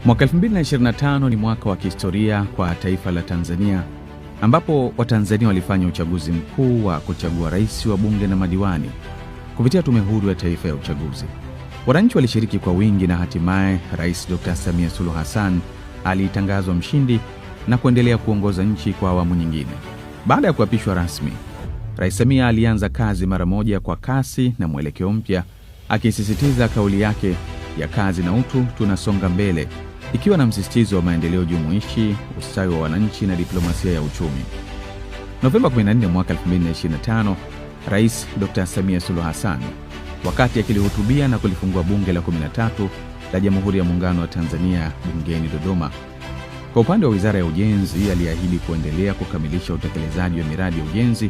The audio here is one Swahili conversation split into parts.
Mwaka 2025 ni mwaka wa kihistoria kwa taifa la Tanzania, ambapo Watanzania walifanya uchaguzi mkuu wa kuchagua rais, wa bunge na madiwani kupitia Tume Huru ya Taifa ya Uchaguzi. Wananchi walishiriki kwa wingi na hatimaye Rais Dr. Samia Suluhu Hassan alitangazwa mshindi na kuendelea kuongoza nchi kwa awamu nyingine. Baada ya kuapishwa rasmi, Rais Samia alianza kazi mara moja kwa kasi na mwelekeo mpya, akisisitiza kauli yake ya kazi na utu, tunasonga mbele, ikiwa na msisitizo wa maendeleo jumuishi, ustawi wa wananchi na diplomasia ya uchumi. Novemba 14 mwaka 2025, Rais Dr. Samia Suluhu Hassan, wakati akilihutubia na kulifungua bunge la 13 la Jamhuri ya Muungano wa Tanzania bungeni Dodoma, kwa upande wa Wizara ya Ujenzi, aliahidi kuendelea kukamilisha utekelezaji wa miradi ya ujenzi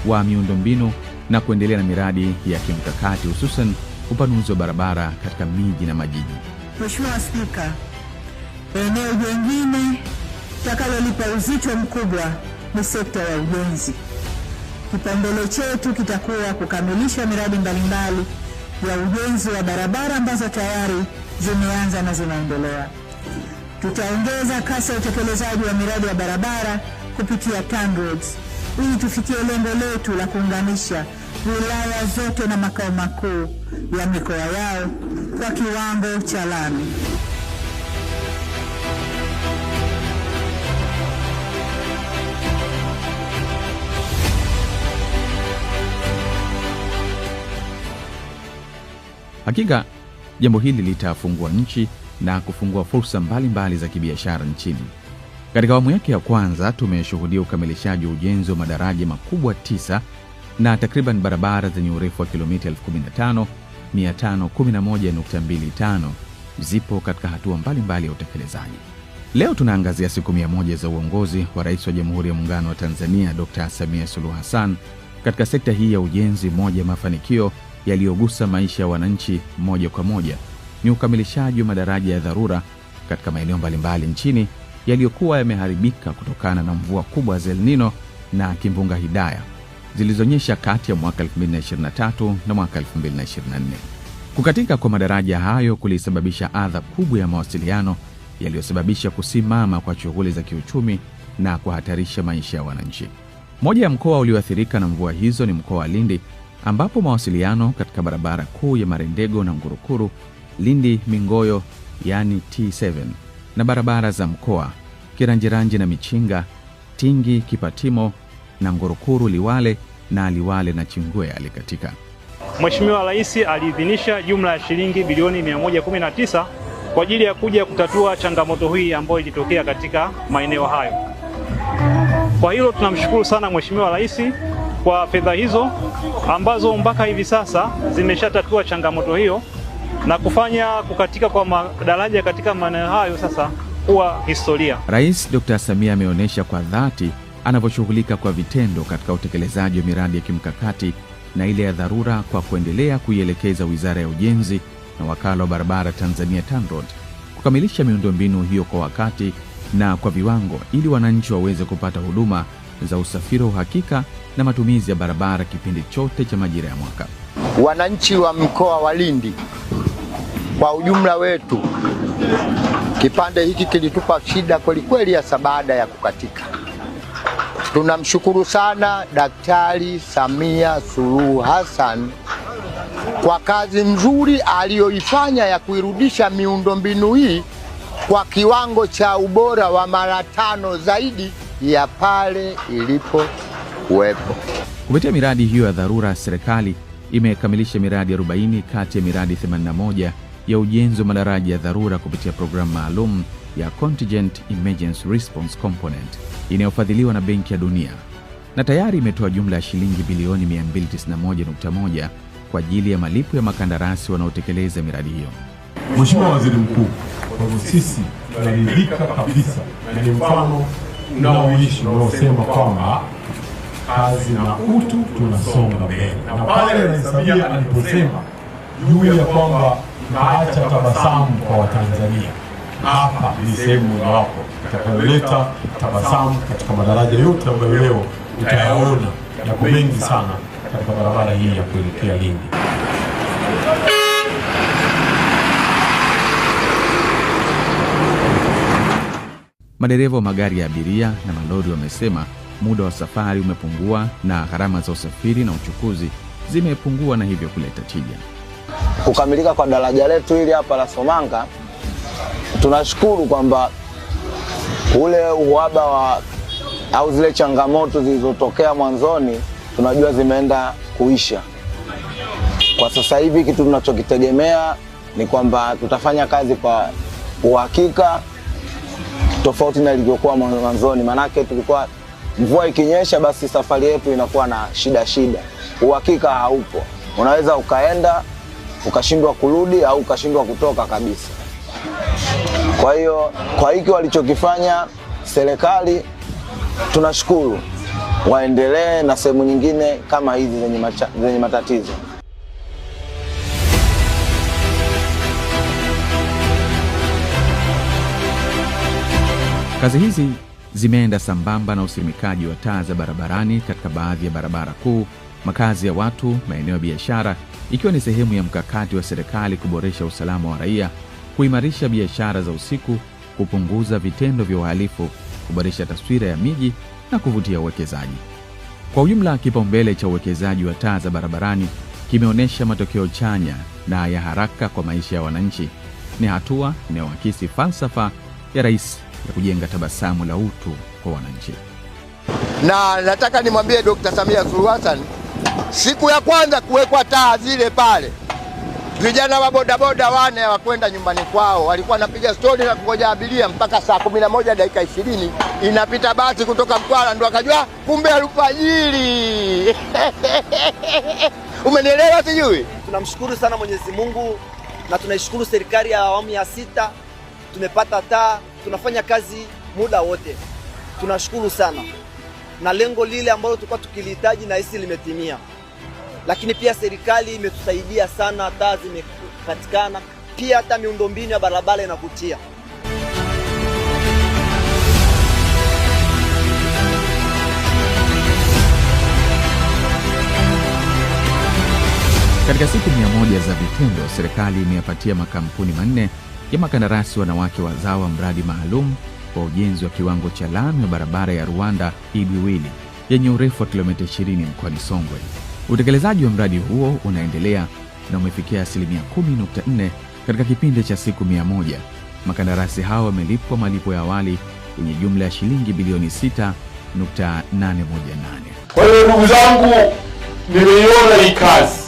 wa miundombinu na kuendelea na miradi ya kimkakati, hususan upanuzi wa barabara katika miji na majiji. Mheshimiwa Spika, eneo jingine takalolipa uzito mkubwa ni sekta ya ujenzi. Kipaumbele chetu kitakuwa kukamilisha miradi mbalimbali ya ujenzi wa barabara ambazo tayari zimeanza na zinaendelea. Tutaongeza kasi ya utekelezaji wa miradi ya barabara kupitia TANROADS ili tufikie lengo letu la kuunganisha wilaya zote na makao makuu ya mikoa yao kwa kiwango cha lami. Hakika jambo hili litafungua nchi na kufungua fursa mbalimbali za kibiashara nchini. Katika awamu yake ya kwanza, tumeshuhudia ukamilishaji wa ujenzi wa madaraja makubwa 9 na takriban barabara zenye urefu wa kilomita 15,511.25 zipo katika hatua mbalimbali ya utekelezaji. Leo tunaangazia siku 100 za uongozi wa Rais wa Jamhuri ya Muungano wa Tanzania Dr. Samia Suluhu Hassan katika sekta hii ya ujenzi. Moja ya mafanikio yaliyogusa maisha ya wananchi moja kwa moja ni ukamilishaji wa madaraja ya dharura katika maeneo mbalimbali nchini yaliyokuwa yameharibika kutokana na mvua kubwa za El Nino na kimbunga Hidaya zilizonyesha kati ya mwaka 2023 na mwaka 2024. Kukatika kwa madaraja hayo kulisababisha adha kubwa ya mawasiliano yaliyosababisha kusimama kwa shughuli za kiuchumi na kuhatarisha maisha ya wananchi. Moja ya mkoa ulioathirika na mvua hizo ni mkoa wa Lindi, ambapo mawasiliano katika barabara kuu ya Marendego na Ngurukuru, Lindi Mingoyo yani T7, na barabara za mkoa Kiranjiranji na Michinga, Tingi Kipatimo na Ngurukuru Liwale na Liwale na Chingwea alikatika. Mheshimiwa Rais aliidhinisha jumla ya shilingi bilioni 119 kwa ajili ya kuja kutatua changamoto hii ambayo ilitokea katika maeneo hayo. Kwa hilo tunamshukuru sana Mheshimiwa Rais kwa fedha hizo ambazo mpaka hivi sasa zimeshatatua changamoto hiyo na kufanya kukatika kwa madaraja katika maeneo hayo sasa kuwa historia. Rais Dr. Samia ameonyesha kwa dhati anavyoshughulika kwa vitendo katika utekelezaji wa miradi ya kimkakati na ile ya dharura, kwa kuendelea kuielekeza Wizara ya Ujenzi na Wakala wa Barabara Tanzania TANROADS kukamilisha miundombinu hiyo kwa wakati na kwa viwango, ili wananchi waweze kupata huduma za usafiri wa uhakika na matumizi ya barabara kipindi chote cha majira ya mwaka. Wananchi wa mkoa wa Lindi kwa ujumla wetu, kipande hiki kilitupa shida kwelikweli hasa baada ya kukatika. Tunamshukuru sana Daktari Samia Suluhu Hassan kwa kazi nzuri aliyoifanya ya kuirudisha miundombinu hii kwa kiwango cha ubora wa mara 5 zaidi ya pale ilipokuwepo. Kupitia miradi hiyo ya dharura, serikali imekamilisha miradi 40 kati ya miradi 81 ya ujenzi wa madaraja ya dharura kupitia programu maalum ya Contingent Emergency Response Component inayofadhiliwa na Benki ya Dunia, na tayari imetoa jumla ya shilingi bilioni 291.1 kwa ajili ya malipo ya makandarasi wanaotekeleza miradi hiyo. Mheshimiwa Waziri Mkuu, kwa hivyo sisi tunaridhika kabisa na ni mfano unaoishi unaosema kwamba kazi na utu, tunasonga mbele. Na pale Rais Samia aliposema juu ya kwamba naacha tabasamu kwa Watanzania, hapa ni sehemu mojawapo itakayoleta tabasamu katika madaraja yote ambayo leo utayaona yako mengi sana katika barabara hii ya kuelekea Lindi. Madereva wa magari ya abiria na malori wamesema muda wa safari umepungua na gharama za usafiri na uchukuzi zimepungua na hivyo kuleta tija. Kukamilika kwa daraja letu hili hapa la Somanga, tunashukuru kwamba ule uhaba wa au zile changamoto zilizotokea mwanzoni tunajua zimeenda kuisha. Kwa sasa hivi kitu tunachokitegemea ni kwamba tutafanya kazi kwa uhakika tofauti na ilivyokuwa mwanzoni. Manake tulikuwa mvua ikinyesha basi safari yetu inakuwa na shida. Uhakika haupo. Unaweza ukaenda ukashindwa kurudi au ukashindwa kutoka kabisa. Kwa hiyo kwa hiki walichokifanya serikali tunashukuru, waendelee na sehemu nyingine kama hizi zenye matatizo. Kazi hizi zimeenda sambamba na usimikaji wa taa za barabarani katika baadhi ya barabara kuu, makazi ya watu, maeneo ya biashara, ikiwa ni sehemu ya mkakati wa serikali kuboresha usalama wa raia, kuimarisha biashara za usiku, kupunguza vitendo vya uhalifu, kuboresha taswira ya miji na kuvutia uwekezaji. Kwa ujumla, kipaumbele cha uwekezaji wa taa za barabarani kimeonyesha matokeo chanya na ya haraka kwa maisha ya wananchi. Ni hatua inayoakisi falsafa ya Rais ya kujenga tabasamu la utu kwa wananchi. Na nataka nimwambie Dr. Samia Suluhu Hassan, siku ya kwanza kuwekwa taa zile pale, vijana wa bodaboda wane hawakwenda nyumbani kwao, walikuwa wanapiga stori na kungoja abiria mpaka saa 11 dakika 20 inapita basi kutoka Mtwara, ndio akajua kumbe alfajiri. Umenielewa sijui? Tunamshukuru sana Mwenyezi Mungu na tunaishukuru serikali ya awamu ya 6. Tumepata taa, tunafanya kazi muda wote. Tunashukuru sana. Na lengo lile ambalo tulikuwa tukilihitaji na hisi limetimia. Lakini pia serikali imetusaidia sana, taa zimepatikana, pia hata miundombinu ya barabara inakutia. Katika siku 100 za vitendo, serikali imeyapatia makampuni 4 ya makandarasi wanawake wazawa mradi maalum kwa ujenzi wa kiwango cha lami wa barabara ya Rwanda Ibiwili yenye urefu wa kilomita 20 mkoani Songwe. Utekelezaji wa mradi huo unaendelea na umefikia 10.4 katika kipindi cha siku 100. Makandarasi hao wamelipwa malipo ya awali yenye jumla ya shilingi bilioni 6.818. Kwa hiyo ndugu zangu, nimeiona hii kazi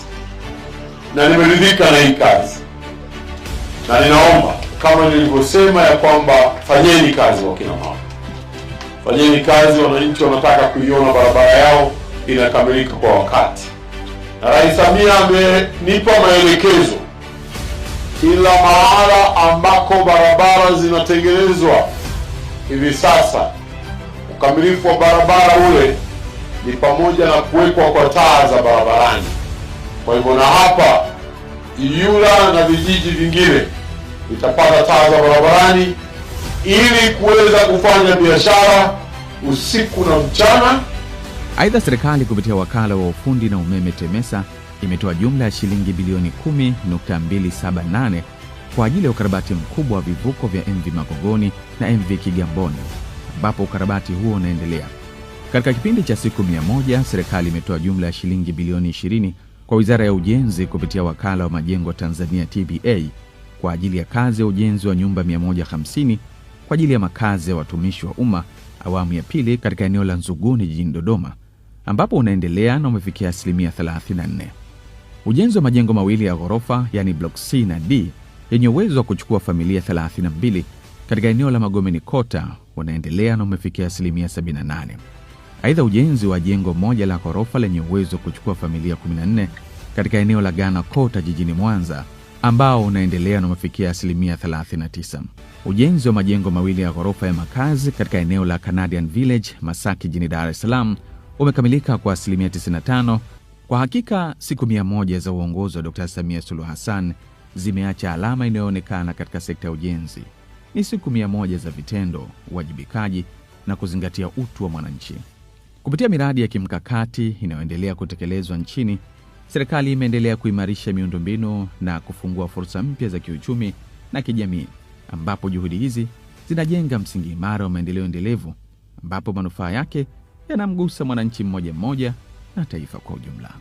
na nimeridhika na hii kazi, na ninaomba kama nilivyosema ya kwamba fanyeni kazi wakina mama, fanyeni kazi. Wananchi wanataka kuiona barabara yao inakamilika kwa wakati, na Rais Samia amenipa maelekezo kila mahala ambako barabara zinatengenezwa hivi sasa, ukamilifu wa barabara ule ni pamoja na kuwekwa kwa taa za barabarani. Kwa hivyo na hapa Iyula na vijiji vingine vitapata taa za barabarani ili kuweza kufanya biashara usiku na mchana. Aidha, serikali kupitia wakala wa ufundi na umeme TEMESA imetoa jumla ya shilingi bilioni 10.278 kwa ajili ya ukarabati mkubwa wa vivuko vya MV Makongoni na MV Kigamboni, ambapo ukarabati huo unaendelea. Katika kipindi cha siku 100, serikali imetoa jumla ya shilingi bilioni 20 kwa Wizara ya Ujenzi kupitia wakala wa majengo Tanzania TBA kwa ajili ya kazi ya ujenzi wa nyumba 150 kwa ajili ya makazi ya watumishi wa umma awamu ya pili katika eneo la Nzuguni jijini Dodoma, ambapo unaendelea na umefikia 34%. Ujenzi wa majengo mawili ya ghorofa yani block C na D yenye uwezo wa kuchukua familia 32 katika eneo la Magomeni Kota unaendelea na umefikia 78%. Aidha, ujenzi wa jengo moja la ghorofa lenye uwezo wa kuchukua familia 14 katika eneo la Ghana Kota jijini Mwanza ambao unaendelea na umefikia 39%. Ujenzi wa majengo mawili ya ghorofa ya makazi katika eneo la Canadian Village Masaki jijini Dar es Salaam umekamilika kwa 95%. Kwa hakika siku 100 za uongozi wa Dr. Samia Suluhu Hassan zimeacha alama inayoonekana katika sekta ya ujenzi. Ni siku 100 za vitendo, uwajibikaji na kuzingatia utu wa mwananchi. Kupitia miradi ya kimkakati inayoendelea kutekelezwa nchini, serikali imeendelea kuimarisha miundombinu na kufungua fursa mpya za kiuchumi na kijamii, ambapo juhudi hizi zinajenga msingi imara wa maendeleo endelevu ambapo manufaa yake yanamgusa mwananchi mmoja mmoja na taifa kwa ujumla.